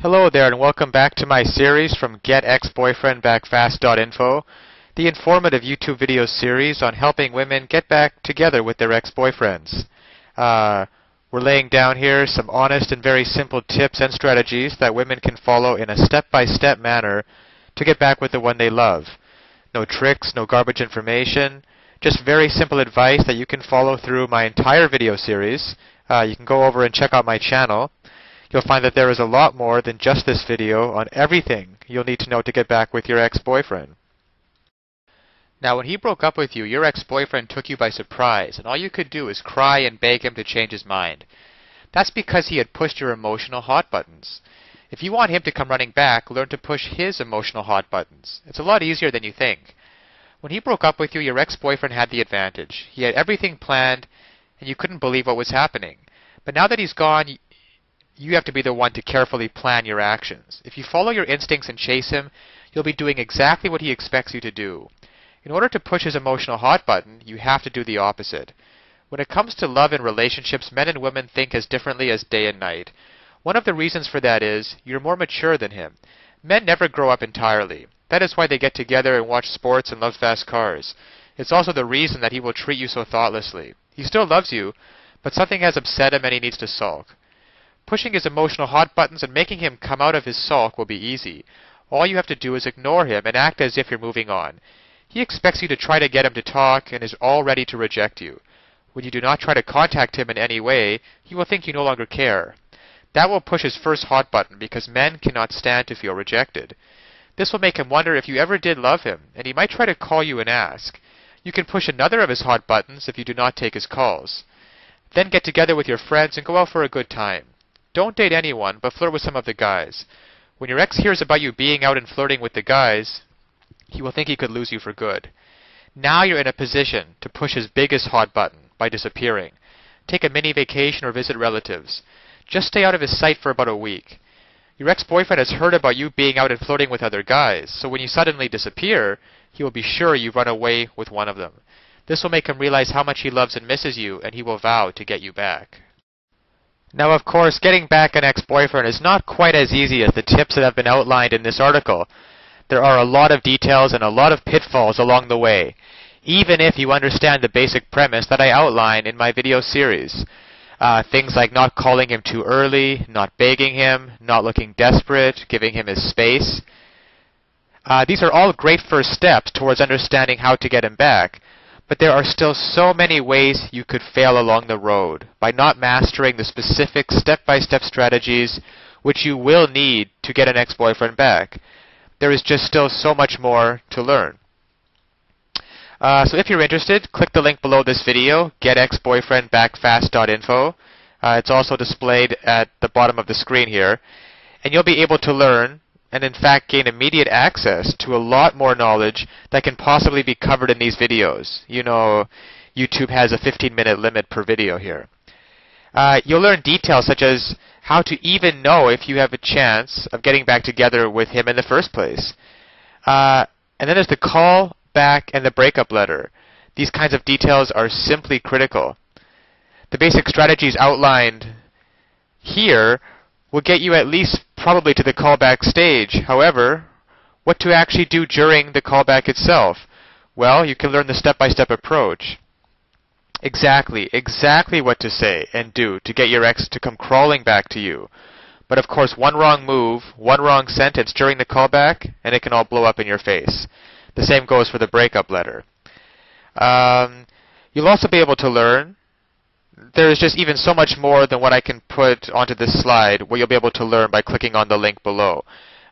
Hello there and welcome back to my series from GetExBoyfriendBackFast.info, the informative YouTube video series on helping women get back together with their ex-boyfriends. We're laying down here some honest and very simple tips and strategies that women can follow in a step-by-step manner to get back with the one they love. No tricks, no garbage information, just very simple advice that you can follow through my entire video series. You can go over and check out my channel. You'll find that there is a lot more than just this video on everything you'll need to know to get back with your ex-boyfriend. Now, when he broke up with you, your ex-boyfriend took you by surprise, and all you could do is cry and beg him to change his mind. That's because he had pushed your emotional hot buttons. If you want him to come running back, learn to push his emotional hot buttons. It's a lot easier than you think. When he broke up with you, your ex-boyfriend had the advantage. He had everything planned, and you couldn't believe what was happening. But now that he's gone, you have to be the one to carefully plan your actions. If you follow your instincts and chase him, you'll be doing exactly what he expects you to do. In order to push his emotional hot button, you have to do the opposite. When it comes to love and relationships, men and women think as differently as day and night. One of the reasons for that is you're more mature than him. Men never grow up entirely. That is why they get together and watch sports and love fast cars. It's also the reason that he will treat you so thoughtlessly. He still loves you, but something has upset him and he needs to sulk. Pushing his emotional hot buttons and making him come out of his sulk will be easy. All you have to do is ignore him and act as if you're moving on. He expects you to try to get him to talk and is all ready to reject you. When you do not try to contact him in any way, he will think you no longer care. That will push his first hot button because men cannot stand to feel rejected. This will make him wonder if you ever did love him, and he might try to call you and ask. You can push another of his hot buttons if you do not take his calls. Then get together with your friends and go out for a good time. Don't date anyone, but flirt with some of the guys. When your ex hears about you being out and flirting with the guys, he will think he could lose you for good. Now you're in a position to push his biggest hot button by disappearing. Take a mini vacation or visit relatives. Just stay out of his sight for about a week. Your ex-boyfriend has heard about you being out and flirting with other guys, so when you suddenly disappear, he will be sure you've run away with one of them. This will make him realize how much he loves and misses you, and he will vow to get you back. Now, of course, getting back an ex-boyfriend is not quite as easy as the tips that have been outlined in this article. There are a lot of details and a lot of pitfalls along the way, even if you understand the basic premise that I outline in my video series. Things like not calling him too early, not begging him, not looking desperate, giving him his space. These are all great first steps towards understanding how to get him back. But there are still so many ways you could fail along the road by not mastering the specific step-by-step strategies which you will need to get an ex-boyfriend back. There is just still so much more to learn. So if you're interested, click the link below this video, GetExBoyfriendBackFast.info. It's also displayed at the bottom of the screen here. And you'll be able to learn and in fact gain immediate access to a lot more knowledge that can possibly be covered in these videos. You know, YouTube has a 15-minute limit per video here. You'll learn details such as how to even know if you have a chance of getting back together with him in the first place. And then there's the call back and the breakup letter. These kinds of details are simply critical. The basic strategies outlined here will get you at least probably to the callback stage. However, what to actually do during the callback itself? Well, you can learn the step-by-step approach. Exactly what to say and do to get your ex to come crawling back to you. But of course, one wrong move, one wrong sentence during the callback, and it can all blow up in your face. The same goes for the breakup letter. You'll also be able to learn. There's just even so much more than what I can put onto this slide, what you'll be able to learn by clicking on the link below.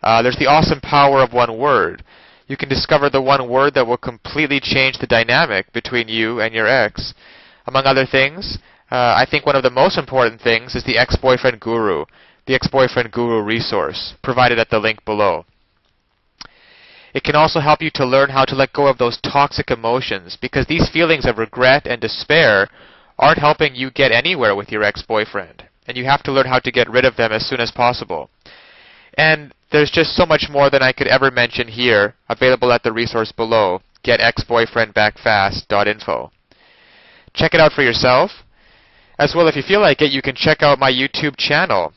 There's the awesome power of one word. You can discover the one word that will completely change the dynamic between you and your ex. Among other things, I think one of the most important things is the Ex-Boyfriend Guru, the Ex-Boyfriend Guru resource, provided at the link below. It can also help you to learn how to let go of those toxic emotions, because these feelings of regret and despair aren't helping you get anywhere with your ex-boyfriend, and you have to learn how to get rid of them as soon as possible. And there's just so much more than I could ever mention here, available at the resource below, GetExBoyfriendBackFast.info. Check it out for yourself. As well, if you feel like it, you can check out my YouTube channel,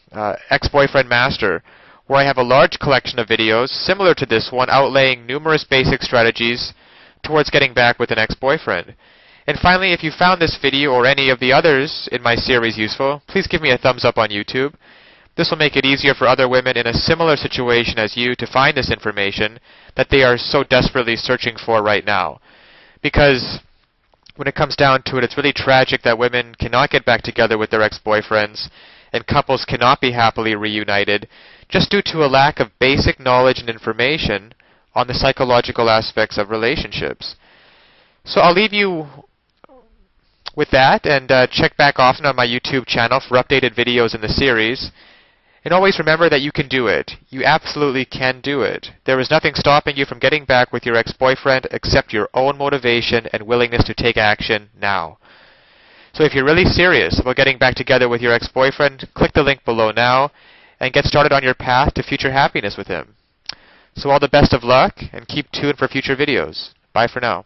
Ex-Boyfriend Master, where I have a large collection of videos similar to this one outlaying numerous basic strategies towards getting back with an ex-boyfriend. And finally, if you found this video or any of the others in my series useful, please give me a thumbs up on YouTube. This will make it easier for other women in a similar situation as you to find this information that they are so desperately searching for right now. Because when it comes down to it, it's really tragic that women cannot get back together with their ex-boyfriends and couples cannot be happily reunited just due to a lack of basic knowledge and information on the psychological aspects of relationships. So I'll leave you with that, and check back often on my YouTube channel for updated videos in the series. And always remember that you can do it. You absolutely can do it. There is nothing stopping you from getting back with your ex-boyfriend except your own motivation and willingness to take action now. So if you're really serious about getting back together with your ex-boyfriend, click the link below now and get started on your path to future happiness with him. So all the best of luck, and keep tuned for future videos. Bye for now.